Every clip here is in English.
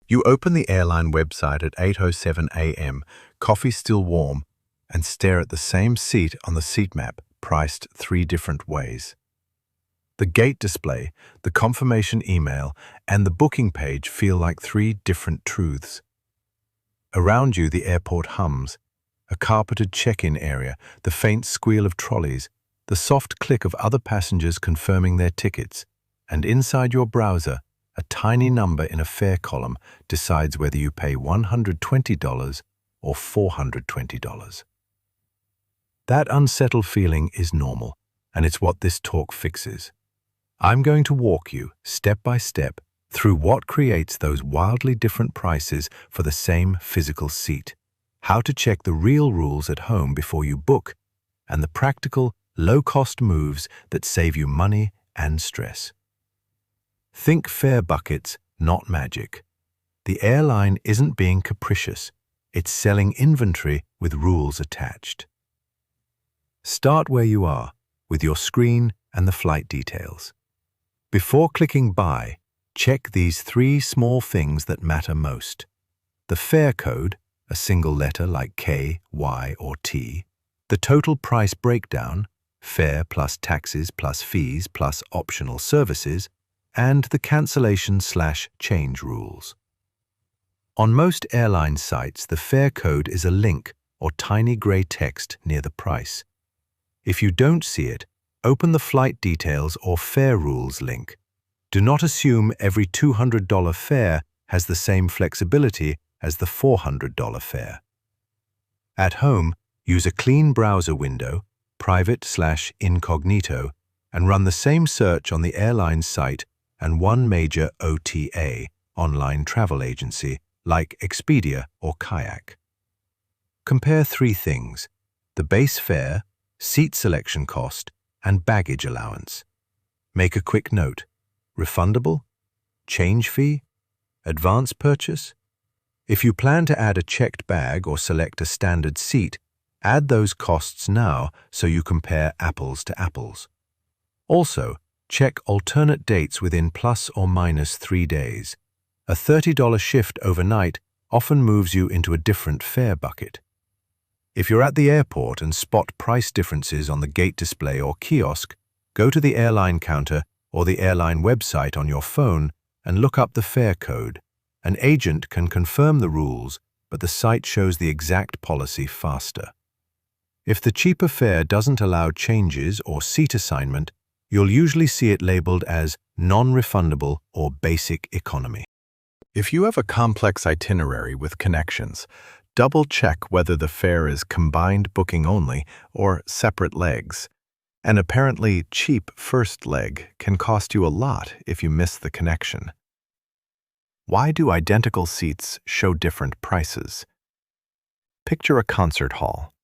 You open the airline website at 8:07 a.m., coffee still warm, and stare at the same seat on the seat map, priced 3 different ways. The gate display, the confirmation email, and the booking page feel like 3 different truths. Around you, the airport hums, a carpeted check-in area, the faint squeal of trolleys, the soft click of other passengers confirming their tickets, and inside your browser, a tiny number in a fare column decides whether you pay $120 or $420. That unsettled feeling is normal, and it's what this talk fixes. I'm going to walk you, step by step, through what creates those wildly different prices for the same physical seat, how to check the real rules at home before you book, and the practical, low-cost moves that save you money and stress. Think fare buckets, not magic. The airline isn't being capricious. It's selling inventory with rules attached. Start where you are, with your screen and the flight details. Before clicking Buy, check these 3 small things that matter most. The fare code, a single letter like K, Y, or T. The total price breakdown, fare plus taxes plus fees plus optional services, and the cancellation/change rules. On most airline sites, the fare code is a link or tiny gray text near the price. If you don't see it, open the flight details or fare rules link. Do not assume every $200 fare has the same flexibility as the $400 fare. At home, use a clean browser window, private/incognito, and run the same search on the airline site and one major OTA, online travel agency, like Expedia or Kayak. Compare 3 things: the base fare, seat selection cost, and baggage allowance. Make a quick note: refundable? Change fee? Advance purchase? If you plan to add a checked bag or select a standard seat, add those costs now so you compare apples to apples. Also, check alternate dates within plus or minus 3 days. A $30 shift overnight often moves you into a different fare bucket. If you're at the airport and spot price differences on the gate display or kiosk, go to the airline counter or the airline website on your phone and look up the fare code. An agent can confirm the rules, but the site shows the exact policy faster. If the cheaper fare doesn't allow changes or seat assignment, you'll usually see it labeled as non-refundable or basic economy. If you have a complex itinerary with connections, double-check whether the fare is combined booking only or separate legs. An apparently cheap first leg can cost you a lot if you miss the connection. Why do identical seats show different prices? Picture a concert hall.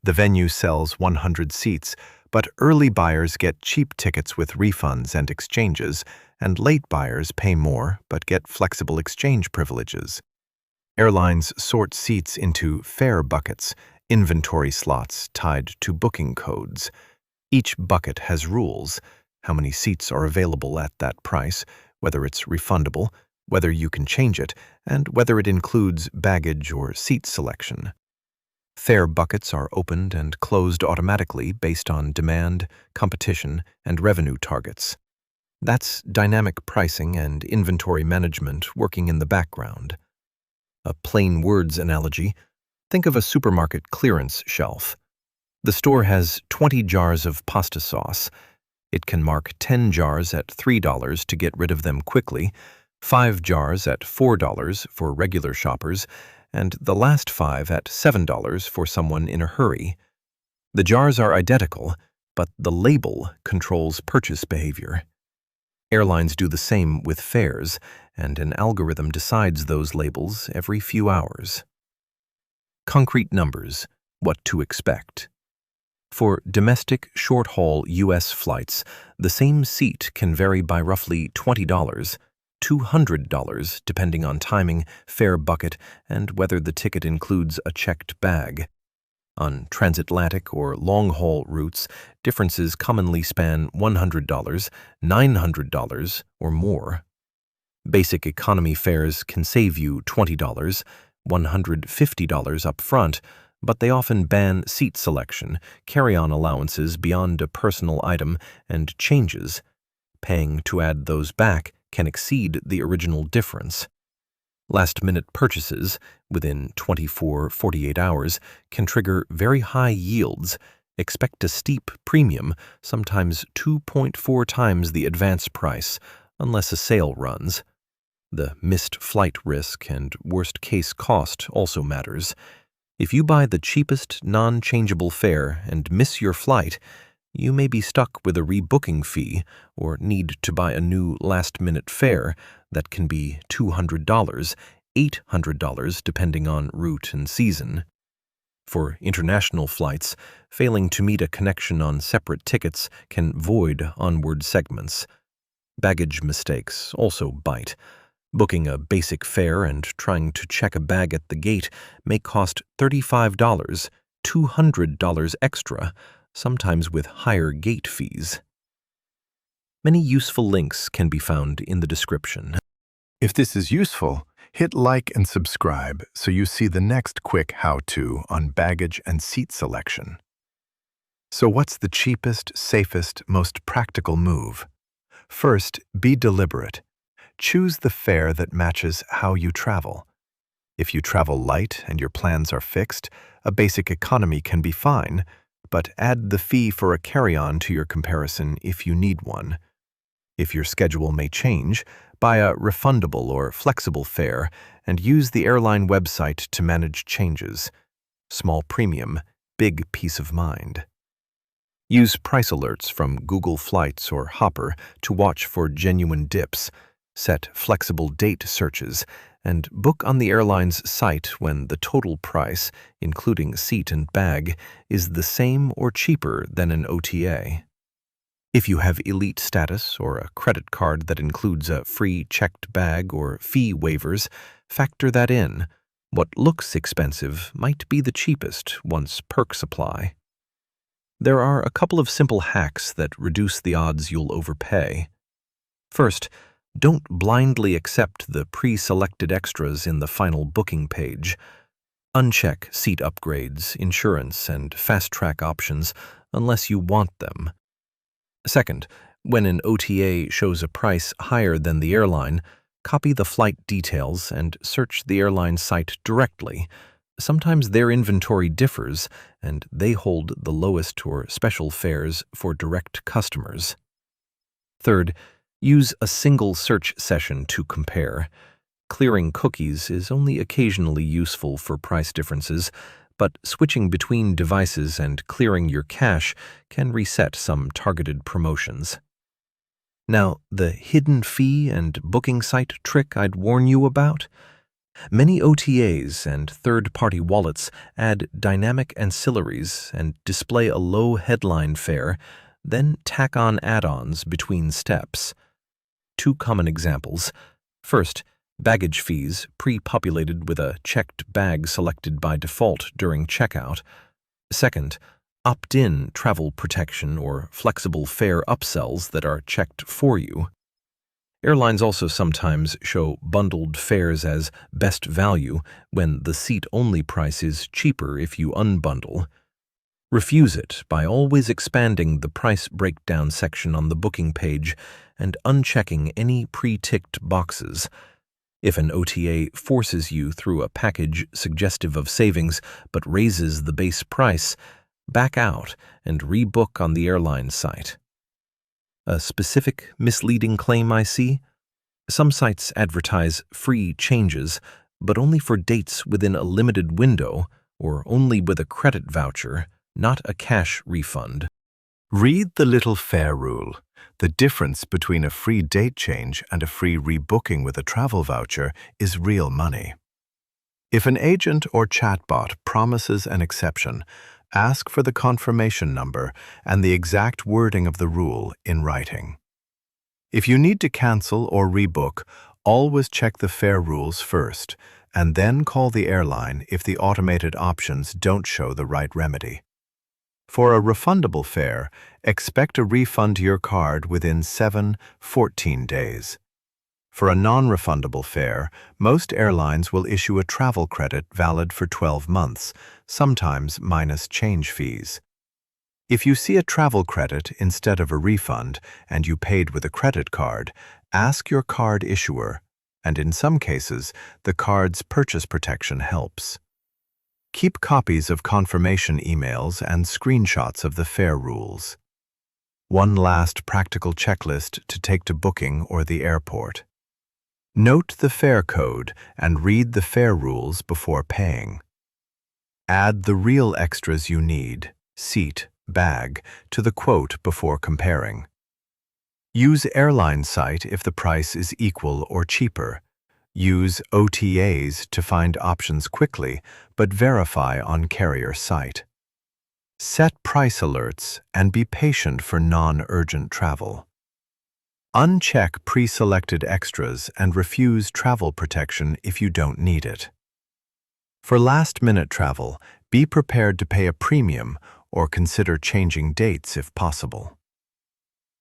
The venue sells 100 seats, but early buyers get cheap tickets with refunds and exchanges, and late buyers pay more but get flexible exchange privileges. Airlines sort seats into fare buckets, inventory slots tied to booking codes. Each bucket has rules: how many seats are available at that price, whether it's refundable, whether you can change it, and whether it includes baggage or seat selection. Fare buckets are opened and closed automatically based on demand, competition, and revenue targets. That's dynamic pricing and inventory management working in the background. A plain words analogy: think of a supermarket clearance shelf. The store has 20 jars of pasta sauce. It can mark 10 jars at $3 to get rid of them quickly, 5 jars at $4 for regular shoppers, and the last 5 at $7 for someone in a hurry. The jars are identical, but the label controls purchase behavior. Airlines do the same with fares, and an algorithm decides those labels every few hours. Concrete numbers: what to expect. For domestic short-haul U.S. flights, the same seat can vary by roughly $20, $200 depending on timing, fare bucket, and whether the ticket includes a checked bag. On transatlantic or long-haul routes, differences commonly span $100, $900, or more. Basic economy fares can save you $20, $150 up front, but they often ban seat selection, carry-on allowances beyond a personal item, and changes. Paying to add those back can exceed the original difference. Last-minute purchases, within 24-48 hours, can trigger very high yields. Expect a steep premium, sometimes 2.4 times the advance price, unless a sale runs. The missed flight risk and worst-case cost also matters. If you buy the cheapest non-changeable fare and miss your flight, you may be stuck with a rebooking fee or need to buy a new last-minute fare that can be $200, $800 depending on route and season. For international flights, failing to meet a connection on separate tickets can void onward segments. Baggage mistakes also bite. Booking a basic fare and trying to check a bag at the gate may cost $35, $200 extra, sometimes with higher gate fees. Many useful links can be found in the description. If this is useful, hit like and subscribe so you see the next quick how-to on baggage and seat selection. So what's the cheapest, safest, most practical move? First, be deliberate. Choose the fare that matches how you travel. If you travel light and your plans are fixed, a basic economy can be fine, but add the fee for a carry-on to your comparison if you need one. If your schedule may change, buy a refundable or flexible fare and use the airline website to manage changes. Small premium, big peace of mind. Use price alerts from Google Flights or Hopper to watch for genuine dips. Set flexible date searches, and book on the airline's site when the total price, including seat and bag, is the same or cheaper than an OTA. If you have elite status or a credit card that includes a free checked bag or fee waivers, factor that in. What looks expensive might be the cheapest once perks apply. There are a couple of simple hacks that reduce the odds you'll overpay. First, don't blindly accept the pre-selected extras in the final booking page. Uncheck seat upgrades, insurance, and fast-track options unless you want them. Second, when an OTA shows a price higher than the airline, copy the flight details and search the airline site directly. Sometimes their inventory differs, and they hold the lowest or special fares for direct customers. Third, use a single search session to compare. Clearing cookies is only occasionally useful for price differences, but switching between devices and clearing your cache can reset some targeted promotions. Now, the hidden fee and booking site trick I'd warn you about? Many OTAs and third-party wallets add dynamic ancillaries and display a low headline fare, then tack on add-ons between steps. Two common examples. First, baggage fees pre-populated with a checked bag selected by default during checkout. Second, opt-in travel protection or flexible fare upsells that are checked for you. Airlines also sometimes show bundled fares as best value when the seat-only price is cheaper if you unbundle. Refuse it by always expanding the price breakdown section on the booking page and unchecking any pre-ticked boxes. If an OTA forces you through a package suggestive of savings but raises the base price, back out and rebook on the airline site. A specific misleading claim I see? Some sites advertise free changes, but only for dates within a limited window or only with a credit voucher, not a cash refund. Read the little fare rule. The difference between a free date change and a free rebooking with a travel voucher is real money. If an agent or chatbot promises an exception, ask for the confirmation number and the exact wording of the rule in writing. If you need to cancel or rebook, always check the fare rules first, and then call the airline if the automated options don't show the right remedy. For a refundable fare, expect a refund to your card within 7-14 days. For a non-refundable fare, most airlines will issue a travel credit valid for 12 months, sometimes minus change fees. If you see a travel credit instead of a refund and you paid with a credit card, ask your card issuer, and in some cases, the card's purchase protection helps. Keep copies of confirmation emails and screenshots of the fare rules. One last practical checklist to take to booking or the airport. Note the fare code and read the fare rules before paying. Add the real extras you need, seat, bag, to the quote before comparing. Use airline site if the price is equal or cheaper. Use OTAs to find options quickly, but verify on carrier site. Set price alerts and be patient for non-urgent travel. Uncheck pre-selected extras and refuse travel protection if you don't need it. For last-minute travel, be prepared to pay a premium or consider changing dates if possible.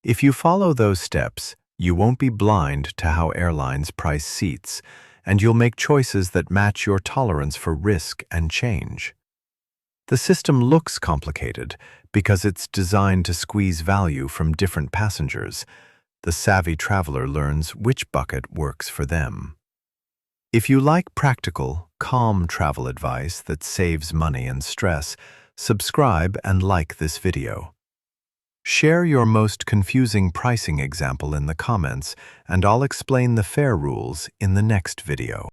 If you follow those steps, you won't be blind to how airlines price seats, and you'll make choices that match your tolerance for risk and change. The system looks complicated because it's designed to squeeze value from different passengers. The savvy traveler learns which bucket works for them. If you like practical, calm travel advice that saves money and stress, subscribe and like this video. Share your most confusing pricing example in the comments, and I'll explain the fare rules in the next video.